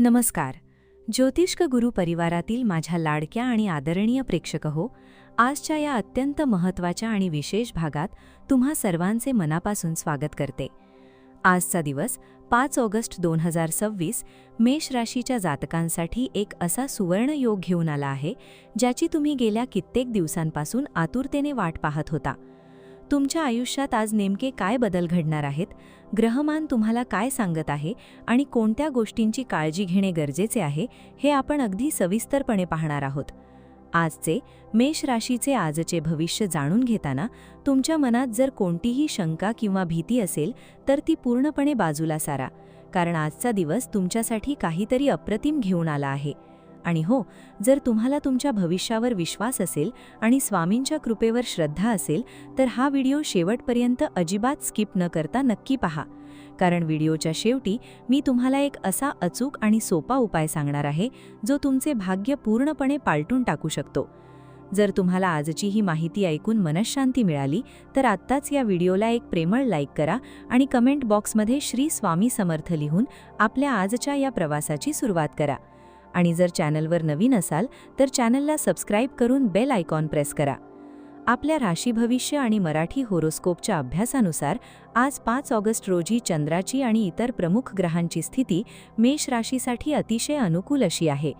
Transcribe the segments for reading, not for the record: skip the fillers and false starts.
नमस्कार. ज्योतिष्क गुरु परिवारातील माझ्या लाडक्या आणि आदरणीय प्रेक्षक हो, आजच्या या अत्यंत महत्त्वाच्या आणि विशेष भागात तुम्हा सर्वांचे मनापासून स्वागत करते. आजचा दिवस 5 ऑगस्ट 2026 मेष राशीच्या जातकांसाठी एक असा सुवर्ण योग घेऊन आला आहे, ज्याची तुम्ही गेल्या कित्येक दिवसांपासून आतुरतेने वाट पाहत होता. तुमच्या आयुष्यात आज नेमके काय बदल घडणार आहेत, ग्रहमान तुम्हाला काय सांगत आहे आणि कोणत्या गोष्टींची काळजी घेणे गरजेचे आहे, हे आपण अगदी सविस्तरपणे पाहणार आहोत. आजचे मेष राशीचे आजचे भविष्य जाणून घेताना तुमच्या मनात जर कोणतीही शंका किंवा भीती असेल तर ती पूर्णपणे बाजूला सारा, कारण आजचा दिवस तुमच्यासाठी काहीतरी अप्रतिम घेऊन आला आहे. आणि हो, जर तुम्हाला तुमच्या भविष्यावर विश्वास असेल आणि स्वामींच्या कृपेवर श्रद्धा असेल तर हा व्हिडिओ शेवटपर्यंत अजिबात स्किप न करता नक्की पहा, कारण व्हिडिओच्या शेवटी मी तुम्हाला एक असा अचूक आणि सोपा उपाय सांगणार आहे जो तुमचे भाग्य पूर्णपणे पालटून टाकू शकतो. जर तुम्हाला आजची ही माहिती ऐकून मनःशांती मिळाली तर आत्ताच या व्हिडिओला एक प्रेमळ लाईक करा आणि कमेंट बॉक्समध्ये श्री स्वामी समर्थ लिहून आपल्या आजच्या या प्रवासाची सुरुवात करा. आणि जर चॅनलवर नवीन असाल तर चॅनलला सबस्क्राईब करून बेल आयकॉन प्रेस करा. आपल्या राशी भविष्य आणि मराठी होरोस्कोपच्या अभ्यासानुसार आज 5 ऑगस्ट रोजी चंद्राची आणि इतर प्रमुख ग्रहांची स्थिती मेष राशीसाठी अतिशय अनुकूल अशी आहे.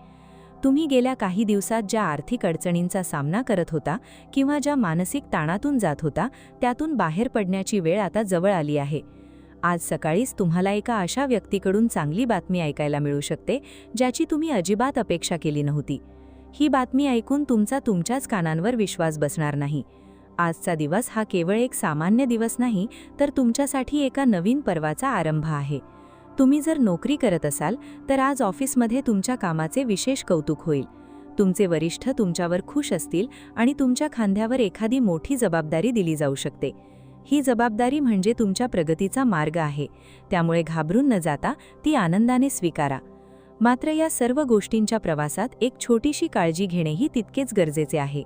तुम्ही गेल्या काही दिवसात ज्या आर्थिक अडचणींचा सामना करत होता किंवा ज्या मानसिक ताणातून जात होता त्यातून बाहेर पडण्याची वेळ आता जवळ आली आहे. आज सकाळीच तुम्हाला एका अशा व्यक्तीकडून चांगली बातमी ऐकायला मिळू शकते ज्याची तुम्ही अजिबात अपेक्षा केली नव्हती. ही बातमी ऐकून तुमच्याच कानांवर विश्वास बसणार नाही. आजचा दिवस हा केवळ एक सामान्य दिवस नाही तर तुमच्यासाठी एका नवीन पर्वाचा आरंभ आहे. तुम्ही जर नोकरी करत असाल तर आज ऑफिसमध्ये तुमच्या कामाचे विशेष कौतुक होईल. तुमचे वरिष्ठ तुमच्यावर खुश असतील आणि तुमच्या खांद्यावर एखादी मोठी जबाबदारी दिली जाऊ शकते. ही जबाबदारी म्हणजे तुमच्या प्रगतीचा मार्ग आहे, त्यामुळे घाबरून न जाता ती आनंदाने स्वीकारा. मात्र या सर्व गोष्टींच्या प्रवासात एक छोटीशी काळजी घेणेही तितकेच गरजेचे आहे.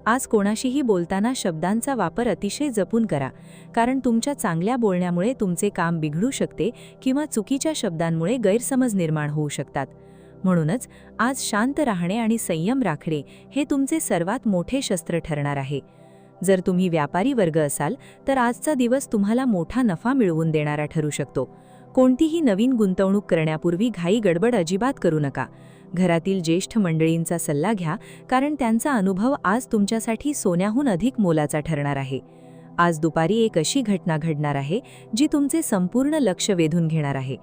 आज कोणाशीही बोलताना शब्दांचा वापर अतिशय जपून करा, कारण तुमच्या चांगल्या बोलण्यामुळे तुमचे काम बिघडू शकते किंवा चुकीच्या शब्दांमुळे गैरसमज निर्माण होऊ शकतात. म्हणूनच आज शांत राहणे आणि संयम राखणे हे तुमचे सर्वात मोठे शस्त्र ठरणार आहे. जर तुम्ही व्यापारी वर्ग असाल तर आजचा दिवस तुम्हाला मोठा नफा मिळवून देणारा ठरू शकतो. कोणतीही नवीन गुंतवणूक करण्यापूर्वी घाई गडबड अजिबात करू नका. घरातील ज्येष्ठ मंडळींचा सल्ला घ्या, कारण त्यांचा अनुभव आज तुमच्यासाठी सोन्याहून अधिक मोलाचा ठरणार आहे. आज दुपारी एक अशी घटना घडणार आहे जी तुमचे संपूर्ण लक्ष वेधून घेणार आहे.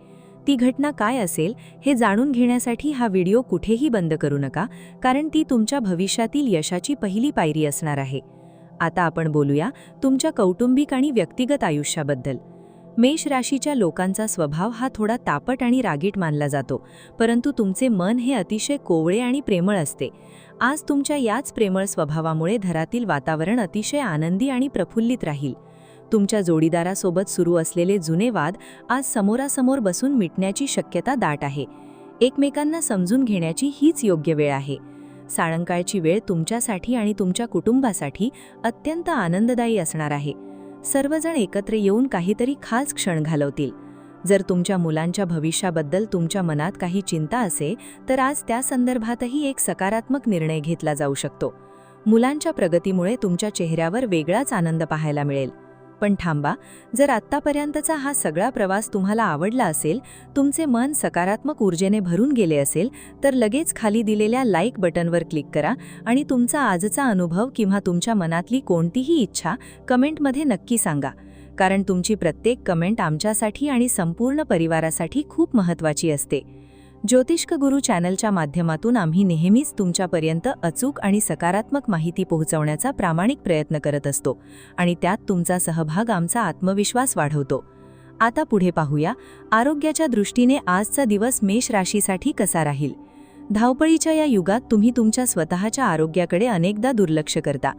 ती घटना काय असेल हे जाणून घेण्यासाठी हा व्हिडिओ कुठेही बंद करू नका, कारण ती तुमच्या भविष्यातील यशाची पहिली पायरी असणार आहे. आता आपण बोलूया तुमच्या कौटुंबिक आणि व्यक्तिगत आयुष्याबद्दल. मेष राशीच्या लोकांचा स्वभाव हा थोडा तापट आणि रागीट मानला जातो, परंतु तुमचे मन हे अतिशय कोवळे आणि प्रेमळ असते. आज तुमच्या याच प्रेमळ स्वभावामुळे घरातील वातावरण अतिशय आनंदी आणि प्रफुल्लित राहील. तुमच्या जोडीदारासोबत सुरू असलेले जुने वाद आज समोरासमोर बसून मिटण्याची शक्यता दाट आहे. एकमेकांना समजून घेण्याची हीच योग्य वेळ आहे. सायंकाळची वेळ तुमच्यासाठी आणि तुमच्या कुटुंबासाठी अत्यंत आनंददायी असणार आहे. सर्वजण एकत्र येऊन काहीतरी खास क्षण घालवतील. जर तुमच्या मुलांच्या भविष्याबद्दल तुमच्या मनात काही चिंता असेल तर आज त्या संदर्भातही एक सकारात्मक निर्णय घेतला जाऊ शकतो. मुलांच्या प्रगतीमुळे तुमच्या चेहऱ्यावर वेगळाच आनंद पाहायला मिळेल. पण थांबा, जर आत्तापर्यंतचा हा सगळा प्रवास तुम्हाला आवडला असेल, तुमचे मन सकारात्मक ऊर्जेने भरून गेले असेल तर लगेच खाली दिलेल्या लाईक बटनवर क्लिक करा आणि तुमचा आजचा अनुभव किंवा तुमच्या मनातली कोणतीही इच्छा कमेंटमध्ये नक्की सांगा, कारण तुमची प्रत्येक कमेंट आमच्यासाठी आणि संपूर्ण परिवारासाठी खूप महत्त्वाची असते. ज्योतिष्क गुरु चॅनलच्या माध्यमातून आम्ही नेहमीच तुमच्यापर्यंत अचूक आणि सकारात्मक माहिती पोहोचवण्याचा प्रामाणिक प्रयत्न करत असतो आणि त्यात तुमचा सहभाग आमचा आत्मविश्वास वाढवतो. आता पुढे पाहूया आरोग्याच्या दृष्टीने आजचा दिवस मेष राशीसाठी कसा राहील. धावपळीच्या या युगात तुम्ही तुमच्या स्वतःच्या आरोग्याकडे अनेकदा दुर्लक्ष करता.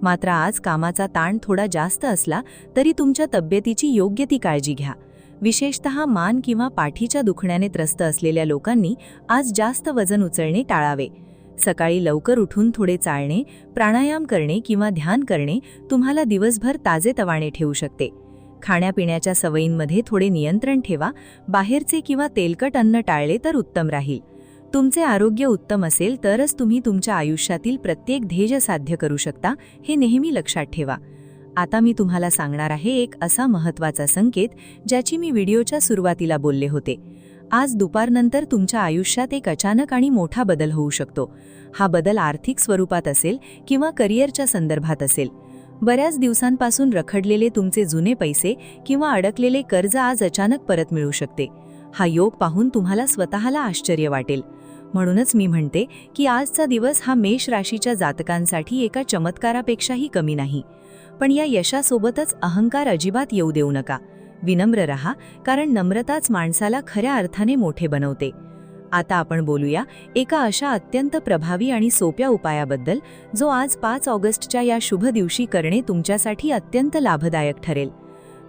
मात्र आज कामाचा ताण थोडा जास्त असला तरी तुमच्या तब्येतीची योग्य ती काळजी घ्या. विशेषतः मान किंवा पाठीच्या दुखण्याने त्रस्त असलेल्या लोकांनी आज जास्त वजन उचलणे टाळावे. सकाळी लवकर उठून थोडे चालणे, प्राणायाम करणे किंवा ध्यान करणे तुम्हाला दिवसभर ताजेतवाने ठेवू शकते. खाण्यापिण्याच्या सवयींमध्ये थोडे नियंत्रण ठेवा, बाहेरचे किंवा तेलकट अन्न टाळले तर उत्तम राहील. तुमचे आरोग्य उत्तम असेल तरच तुम्ही तुमच्या आयुष्यातील प्रत्येक ध्येय साध्य करू शकता, हे नेहमी लक्षात ठेवा. आता मी तुम्हाला सांगणार आहे एक असा महत्त्वाचा संकेत ज्याची मी व्हिडिओच्या सुरुवातीला बोलले होते. आज दुपारनंतर तुमच्या आयुष्यात एक अचानक आणि मोठा बदल होऊ शकतो. हा बदल आर्थिक स्वरूपात असेल किंवा करिअरच्या संदर्भात असेल. बऱ्याच दिवसांपासून रखडलेले तुमचे जुने पैसे किंवा अडकलेले कर्ज आज अचानक परत मिळू शकते. हा योग पाहून तुम्हाला स्वतःला आश्चर्य वाटेल. म्हणूनच मी म्हणते की आजचा दिवस हा मेष राशीच्या जातकांसाठी एका चमत्कारापेक्षाही कमी नाही. पण या यशासोबतच अहंकार अजिबात येऊ देऊ नका. विनम्र रहा, कारण नम्रताच माणसाला खऱ्या अर्थाने मोठे बनवते. आता आपण बोलूया एका अशा अत्यंत प्रभावी आणि सोप्या उपायाबद्दल जो आज 5 ऑगस्टच्या या शुभ दिवशी करणे तुमच्यासाठी अत्यंत लाभदायक ठरेल.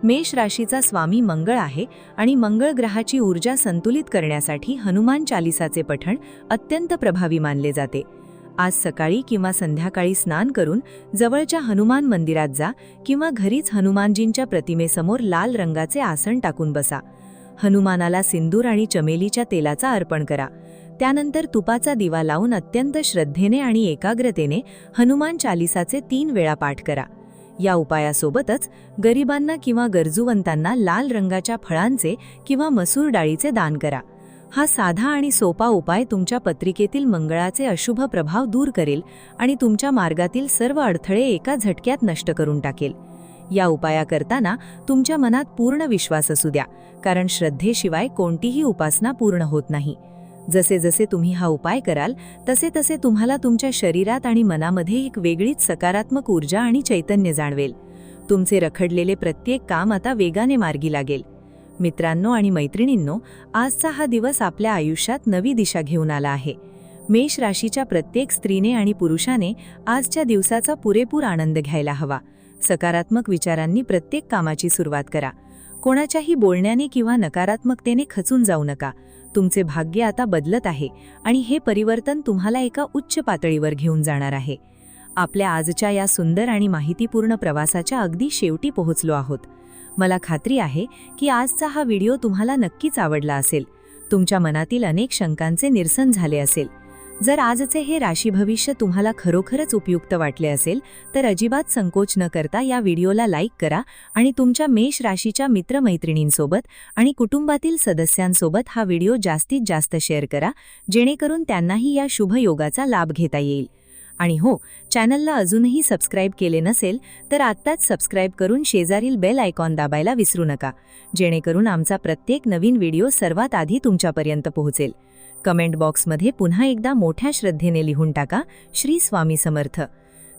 मेष राशीचा स्वामी मंगळ आहे आणि मंगळ ग्रहाची ऊर्जा संतुलित करण्यासाठी हनुमान चालिसाचे पठण अत्यंत प्रभावी मानले जाते. आज सकाळी किंवा संध्याकाळी स्नान करून जवळच्या हनुमान मंदिरात जा किंवा घरीच हनुमानजींच्या प्रतिमेसमोर लाल रंगाचे आसन टाकून बसा. हनुमानाला सिंदूर आणि चमेलीच्या तेलाचा अर्पण करा. त्यानंतर तुपाचा दिवा लावून अत्यंत श्रद्धेने आणि एकाग्रतेने हनुमान चालिसाचे 3 वेळा पाठ करा. या उपायासोबतच गरिबांना किंवा गरजूवंतांना लाल रंगाच्या फळांचे किंवा मसूर डाळीचे दान करा. हा साधा आणि सोपा उपाय तुमच्या पत्रिकेतील मंगळाचे अशुभ प्रभाव दूर करेल आणि तुमच्या मार्गातील सर्व अडथळे एका झटक्यात नष्ट करून टाकेल. या उपाया करताना तुमच्या मनात पूर्ण विश्वास असू द्या, कारण श्रद्धेशिवाय कोणतीही उपासना पूर्ण होत नाही. जसे जसे तुम्ही हा उपाय कराल तसे तसे तुम्हाला तुमच्या शरीरात आणि मनामध्ये एक वेगळीच सकारात्मक ऊर्जा आणि चैतन्य जाणवेल. तुमचे रखडलेले प्रत्येक काम आता वेगाने मार्गी लागेल. मित्रांनो आणि मैत्रिणींनो, आजचा हा दिवस आपल्या आयुष्यात नवी दिशा घेऊन आला आहे. मेष राशीच्या प्रत्येक स्त्रीने आणि पुरुषाने आजच्या दिवसाचा पुरेपूर आनंद घ्यायला हवा. सकारात्मक विचारांनी प्रत्येक कामाची सुरुवात करा. कोणाच्याही बोलण्याने किंवा नकारात्मकतेने खचून जाऊ नका. तुमचे भाग्य आता बदलत आहे आणि हे परिवर्तन तुम्हाला एका उच्च पातळीवर घेऊन जाणार आहे. आपल्या आजच्या या सुंदर आणि माहितीपूर्ण प्रवासाच्या अगदी शेवटी पोहोचलो आहोत. मला खात्री आहे की आजचा हा व्हिडिओ तुम्हाला नक्कीच आवडला असेल. तुमच्या मनातील अनेक शंकांचे निरसन झाले असेल. जर आजचे हे राशी भविष्य तुम्हाला खरोखरच उपयुक्त वाटले असेल तर अजिबात संकोच न करता या व्हिडिओला लाईक करा आणि तुमच्या मेष राशीच्या मित्रमैत्रिणींसोबत आणि कुटुंबातील सदस्यांसोबत हा व्हिडिओ जास्तीत जास्त शेअर करा, जेणेकरून त्यांनाही या शुभ योगाचा लाभ घेता येईल. आणि हो, चॅनलला अजूनही सबस्क्राईब केले नसेल तर आत्ताच सबस्क्राईब करून शेजारील बेल आयकॉन दाबायला विसरू नका, जेणेकरून आमचा प्रत्येक नवीन व्हिडिओ सर्वात आधी तुमच्यापर्यंत पोहोचेल. कमेंट बॉक्समध्ये पुन्हा एकदा मोठ्या श्रद्धेने लिहून टाका, श्री स्वामी समर्थ.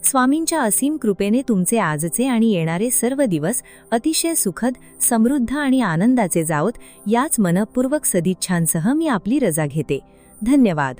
स्वामींच्या असीम कृपेने तुमचे आजचे आणि येणारे सर्व दिवस अतिशय सुखद, समृद्ध आणि आनंदाचे जावोत, याच मनपूर्वक सदिच्छांसह मी आपली रजा घेते. धन्यवाद.